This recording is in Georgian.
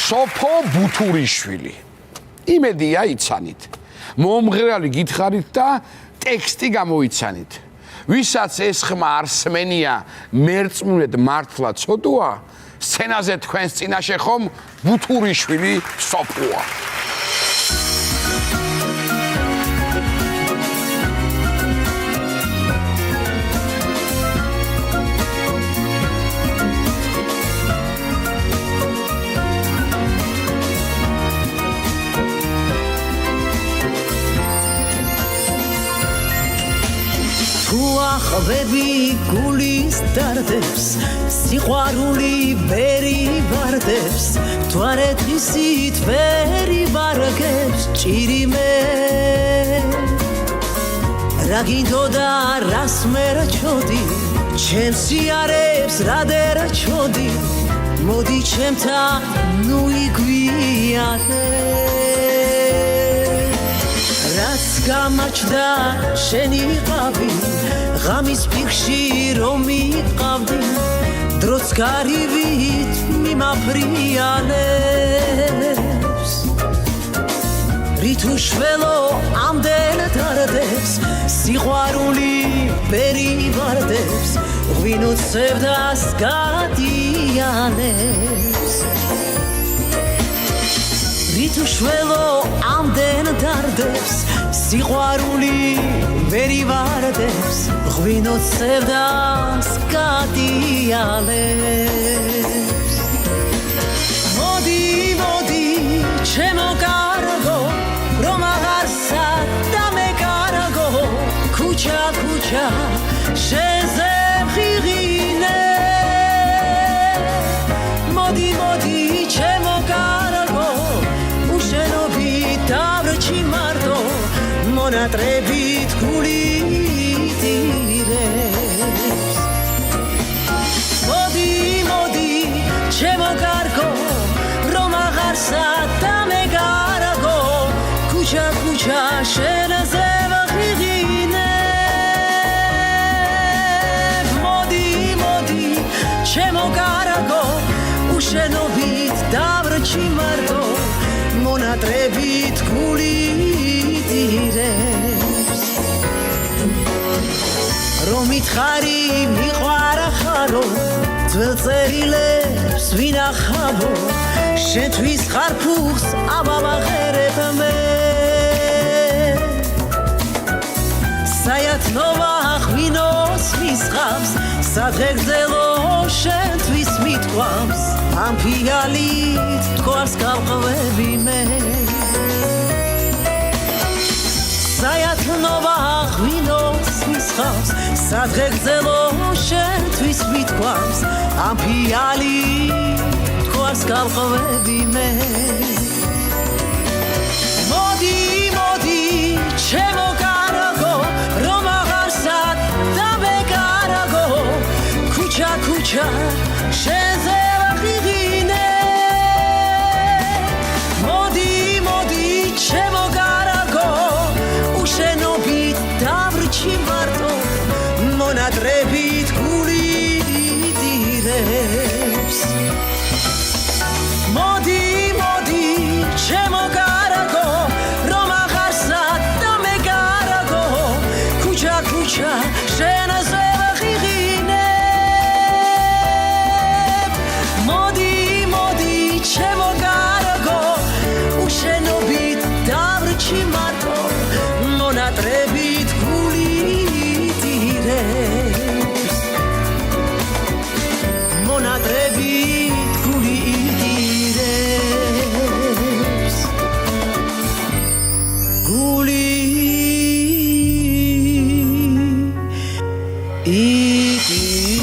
სოფო ბუთურიშვილი. იმედია იცანით. მომღერალი გითხარით და ტექსტი გამოიცანით. ვისაც ეს ხმა არსმენია მერწმუნედ მართლა ცოდუა, სცენაზე თქვენს წინაშე ხომ ბუთურიშვილი სოფოა. ხვები გულის დარდებს სიყვარული ვერი ვარდებს თუ არ ეთისით ვერი ვარგებს ჭირიმე რა გინდოდა რას მე რაჩოდი ჩემს სიარებს რადერაჩოდი მოდი ჩემთან ნუ იგვიანე რაც გამაჩნდა შენი ყავი ღამის ფიქში რომ იყავდი დროც გარივით მიმაფრიალებს რითუშველო ამდენ დარდებს სიყვარული ვერი ვარდებს ღვინოცევდას გადიანებს რითუშველო ამდენ დარდებს სიყვარული ვერი ვარდებს ღვინოცევდას გადიანებს მოდი მოდი ჩემო კარგო რომ აღარ სადამეკარგო ქუჩა ქუჩა შენზე ვღიღინე მოდი მოდი ჩემო კარგო უშენობით დავრჩი მარტო მონატრებით გული იტირებს მოდი მოდი ჩემო კარგო რომ აღარ სადამეკარგო ქუჩა ქუჩა შენზე ვღიღინე მოდი მოდი ჩემო კარგო უშენობით დავრჩი მარტო მონატრებით გული იტირებს რომ ითხარი მიყვარა ხარო ძველ წერილებს ვინახავო შენთვის ხარფუხს აბავახერებ მე საათნოვა ღვინოს მისხავს სადღეგრძელო შენთვის მithქვავს ამ ფიალით თქواس გავყვები მე საათნოვა ღვინოს მისხავს სადღეგრძელო შენთვის მithქვავს ამ ფიალით თქواس გავყვები მე მოდი მოდი ჩემო კარგო რომ აღარ სადამეკარგო ქუჩა ქუჩა შენზე ვღიღინე მოდი მოდი ჩემო კარგო უშენობით დავრჩი მარტო მონატრებით გული იტირებს მოდი მოდი ჩემო კარგო რომ აღარ სადამეკარგო ქუჩა ქუჩა შენზე ვღიღინე მოდი მოდი ჩემო კარგო უშენობით დავრჩი მარტო მონატრებით გული იტირებს მონატრებით გული იტირებს გული იტირებს